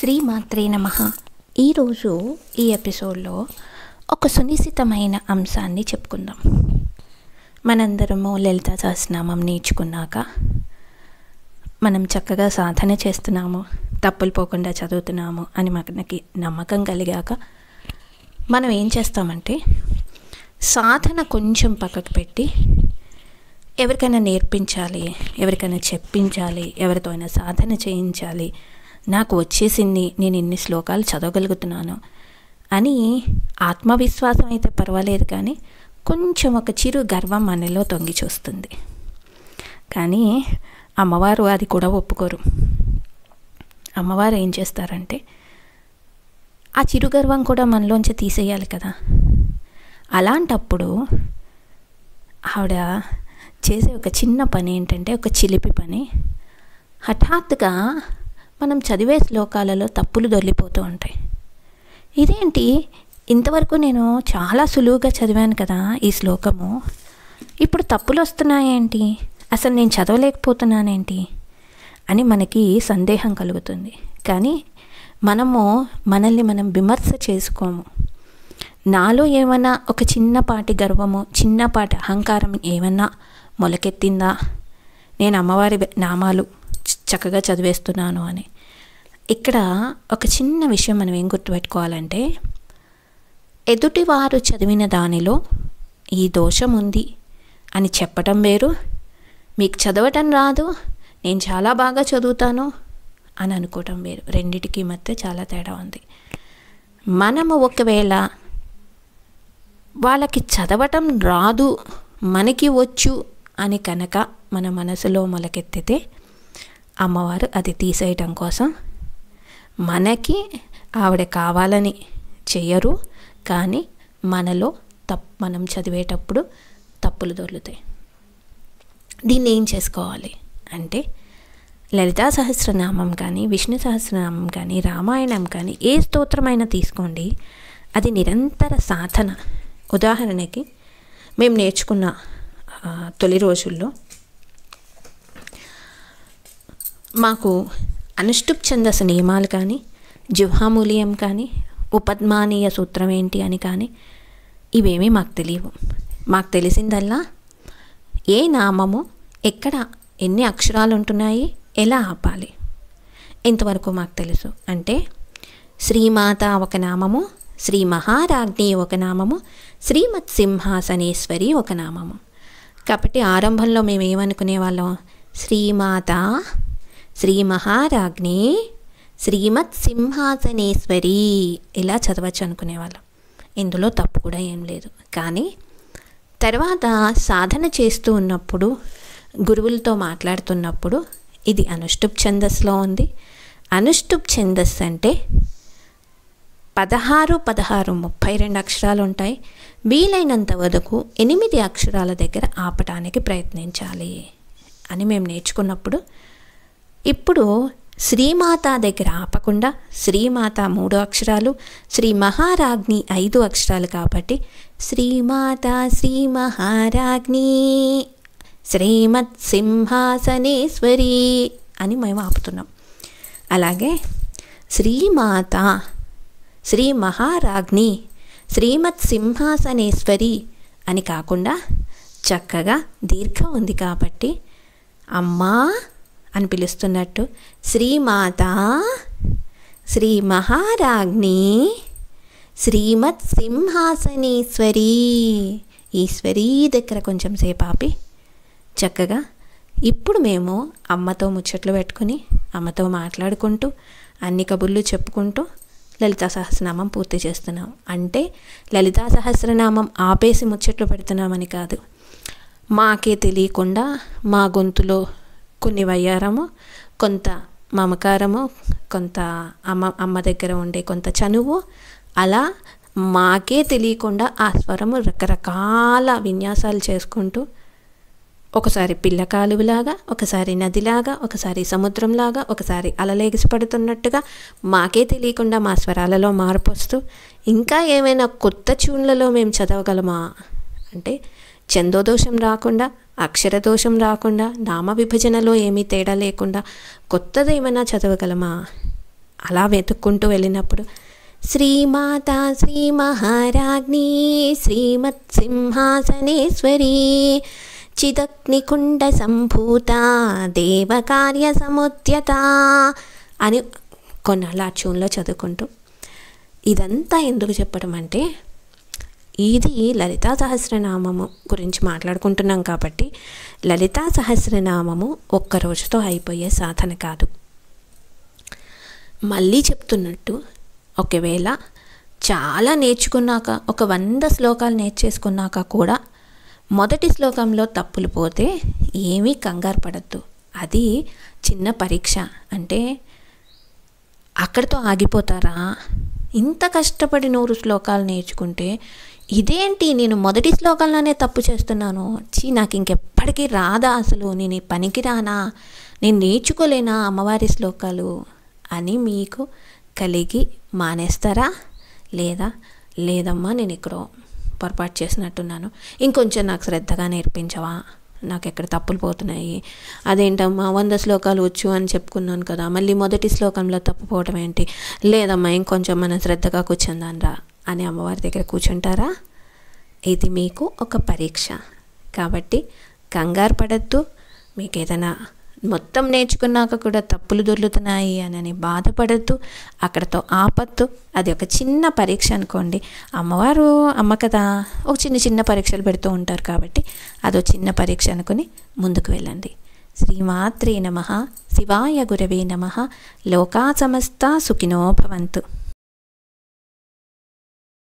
శ్రీమాత్రే నమః. ఈరోజు ఈ ఎపిసోడ్లో ఒక సునిశ్చితమైన అంశాన్ని చెప్పుకుందాం. మనందరము లలితా సహస్రనామం నేర్చుకున్నాక మనం చక్కగా సాధన చేస్తున్నాము, తప్పులు పోకుండా చదువుతున్నాము అని మనకి నమ్మకం కలిగాక మనం ఏం చేస్తామంటే సాధన కొంచెం పక్కకు పెట్టి ఎవరికైనా నేర్పించాలి, ఎవరికైనా చెప్పించాలి, ఎవరితో అయినా సాధన చేయించాలి, నాకు వచ్చేసింది, నేను ఇన్ని శ్లోకాలు చదవగలుగుతున్నాను అని ఆత్మవిశ్వాసం అయితే పర్వాలేదు, కానీ కొంచెం ఒక చిరు గర్వం మనలో తొంగి చూస్తుంది. కానీ అమ్మవారు అది కూడా ఒప్పుకోరు. అమ్మవారు ఏం చేస్తారంటే ఆ చిరు గర్వం కూడా మనలోంచి తీసేయాలి కదా. అలాంటప్పుడు ఆవిడ చేసే ఒక చిన్న పని ఏంటంటే, ఒక చిలిపి పని. హఠాత్తుగా మనం చదివే శ్లోకాలలో తప్పులు దొర్లిపోతూ ఉంటాయి. ఇదేంటి, ఇంతవరకు నేను చాలా సులువుగా చదివాను కదా ఈ శ్లోకము, ఇప్పుడు తప్పులు వస్తున్నాయేంటి, అసలు నేను చదవలేకపోతున్నానేంటి అని మనకి సందేహం కలుగుతుంది. కానీ మనల్ని మనం విమర్శ చేసుకోము. నాలో ఏమైనా ఒక చిన్నపాటి గర్వము, చిన్నపాటి అహంకారం ఏమన్నా మొలకెత్తిందా, నేను అమ్మవారి నామాలు చక్కగా చదివేస్తున్నాను అని. ఇక్కడ ఒక చిన్న విషయం మనం ఏం గుర్తుపెట్టుకోవాలంటే, ఎదుటివారు చదివిన దానిలో ఈ దోషం ఉంది అని చెప్పటం వేరు, మీకు చదవటం రాదు, నేను చాలా బాగా చదువుతాను అని అనుకోవటం వేరు. రెండిటికి మధ్య చాలా తేడా ఉంది. మనము ఒకవేళ వాళ్ళకి చదవటం రాదు, మనకి వచ్చు అని కనుక మన మనసులో మొలకెత్తితే అమ్మవారు అది తీసేయటం కోసం మనకి ఆవిడ కావాలని చెయ్యరు, కానీ మనలో మనం చదివేటప్పుడు తప్పులు దొర్లుతాయి. దీన్ని ఏం చేసుకోవాలి అంటే, లలితా సహస్రనామం కానీ, విష్ణు సహస్రనామం కానీ, రామాయణం కానీ, ఏ స్తోత్రమైనా తీసుకోండి, అది నిరంతర సాధన. ఉదాహరణకి మేము నేర్చుకున్న తొలి రోజుల్లో మాకు అనుష్టుప్ ఛందస్సు నియమాలు కానీ, జిహ్వామూల్యం కానీ, ఉపద్మానీయ సూత్రం ఏంటి అని కానీ ఇవేమీ మాకు తెలియవు. మాకు తెలిసిందల్లా ఏ నామము ఎక్కడ ఎన్ని అక్షరాలు ఉంటున్నాయి, ఎలా ఆపాలి, ఇంతవరకు మాకు తెలుసు. అంటే శ్రీమాత ఒక నామము, శ్రీ మహారాజ్ఞి ఒక నామము, శ్రీమత్ సింహాసనేశ్వరి ఒక నామము. కాబట్టి ఆరంభంలో మేము ఏమనుకునే వాళ్ళం, శ్రీమాత, శ్రీ మహారాజ్ఞి, శ్రీమత్ సింహాసనేశ్వరి ఇలా చదవచ్చు అనుకునేవాళ్ళం. ఇందులో తప్పు కూడా ఏం లేదు. కానీ తర్వాత సాధన చేస్తూ ఉన్నప్పుడు, గురువులతో మాట్లాడుతున్నప్పుడు, ఇది అనుష్టుప్ ఛందస్సులో ఉంది. అనుష్టుప్ ఛందస్సు అంటే 16 32 అక్షరాలు ఉంటాయి. వీలైనంత వరకు 8 అక్షరాల దగ్గర ఆపటానికి ప్రయత్నించాలి అని మేము నేర్చుకున్నప్పుడు, ఇప్పుడు శ్రీమాత దగ్గర ఆపకుండా శ్రీమాత 3 అక్షరాలు, శ్రీ మహారాజ్ఞి 5 అక్షరాలు కాబట్టి శ్రీమాత శ్రీ మహారాజ్ఞి శ్రీమత్ సింహాసనేశ్వరి అని మేము ఆపుతున్నాం. అలాగే శ్రీమాత శ్రీ మహారాజ్ఞి శ్రీమత్ సింహాసనేశ్వరి అని కాకుండా చక్కగా దీర్ఘం ఉంది కాబట్టి అమ్మా అని పిలుస్తున్నట్టు శ్రీమాత శ్రీ మహారాజ్ఞి శ్రీమత్ సింహాసనేశ్వరి, ఈశ్వరీ దగ్గర కొంచెం సేపు ఆపి చక్కగా ఇప్పుడు మేము అమ్మతో ముచ్చట్లు పెట్టుకుని, అమ్మతో మాట్లాడుకుంటూ, అన్ని కబుర్లు చెప్పుకుంటూ లలితా సహస్రనామం పూర్తి చేస్తున్నాం. అంటే లలితా సహస్రనామం ఆపేసి ముచ్చట్లు పెడుతున్నామని కాదు, మాకే తెలియకుండా మా గొంతులో కొన్ని వయ్యారము, కొంత మమకారము, కొంత అమ్మ దగ్గర ఉండే కొంత చనువు, అలా మాకే తెలియకుండా ఆ స్వరము రకరకాల విన్యాసాలు చేసుకుంటూ, ఒకసారి పిల్ల కాలువలాగా, ఒకసారి నదిలాగా, ఒకసారి సముద్రంలాగా, ఒకసారి అలలేగిసి పడుతున్నట్టుగా మాకే తెలియకుండా మా స్వరాలలో మార్పు వస్తూ, ఇంకా ఏమైనా కొత్త ట్యూన్లలో మేము చదవగలమా అంటే ఛందోదోషం రాకుండా, అక్షర దోషం రాకుండా, నామ విభజనలో ఏమీ తేడా లేకుండా కొత్తది ఏమైనా చదవగలమా అలా వెతుక్కుంటూ వెళ్ళినప్పుడు శ్రీమాత శ్రీ మహారాజ్ఞి శ్రీమత్ సింహాసనేశ్వరి చిదగ్నికుండ సంభూత దేవకార్య సముద్యత అని కొన్నాళ్ళు ఆ ట్యూన్లో చదువుకుంటూ, ఇదంతా ఎందుకు చెప్పడం అంటే, ఇది లలితా సహస్రనామము గురించి మాట్లాడుకుంటున్నాం కాబట్టి లలితా సహస్రనామము ఒక్క రోజుతో అయిపోయే సాధన కాదు. మళ్ళీ చెప్తున్నట్టు, ఒకవేళ చాలా నేర్చుకున్నాక, ఒక 100 శ్లోకాలు నేర్చేసుకున్నాక కూడా మొదటి శ్లోకంలో తప్పులు పోతే ఏమీ కంగారు పడద్దు. అది చిన్న పరీక్ష. అంటే అక్కడితో ఆగిపోతారా? ఇంత కష్టపడి 100 శ్లోకాలు నేర్చుకుంటే ఇదేంటి నేను మొదటి శ్లోకంలోనే తప్పు చేస్తున్నాను, నాకు ఇంకెప్పటికీ రాదా, అసలు నేను ఈ పనికి రానా, నేను నేర్చుకోలేనా అమ్మవారి శ్లోకాలు అని మీకు కలిగి మానేస్తారా? లేదమ్మా నేను ఇక్కడ పొరపాటు చేసినట్టున్నాను, ఇంకొంచెం నాకు శ్రద్ధగా నేర్పించవా, నాకు ఎక్కడ తప్పులు పోతున్నాయి, అదేంటమ్మా 100 శ్లోకాలు వచ్చు అని చెప్పుకున్నాను కదా, మళ్ళీ మొదటి శ్లోకంలో తప్పుపోవటం ఏంటి, లేదమ్మా ఇంకొంచెం మనం శ్రద్ధగా కూర్చుందాన్రా అని అమ్మవారి దగ్గర కూర్చుంటారా? ఇది మీకు ఒక పరీక్ష. కాబట్టి కంగారు పడద్దు. మీకు ఏదైనా మొత్తం నేర్చుకున్నాక కూడా తప్పులు దొర్లుతున్నాయి అని బాధపడద్దు, అక్కడతో ఆపద్దు. అది ఒక చిన్న పరీక్ష అనుకోండి. అమ్మవారు అమ్మ కదా, ఒక చిన్న పరీక్షలు పెడుతూ ఉంటారు కాబట్టి అదో చిన్న పరీక్ష అనుకుని ముందుకు వెళ్ళండి. శ్రీమాత్రే నమః. శివాయ గురవే నమః. లోకా సమస్తా సుఖినో భవంతు.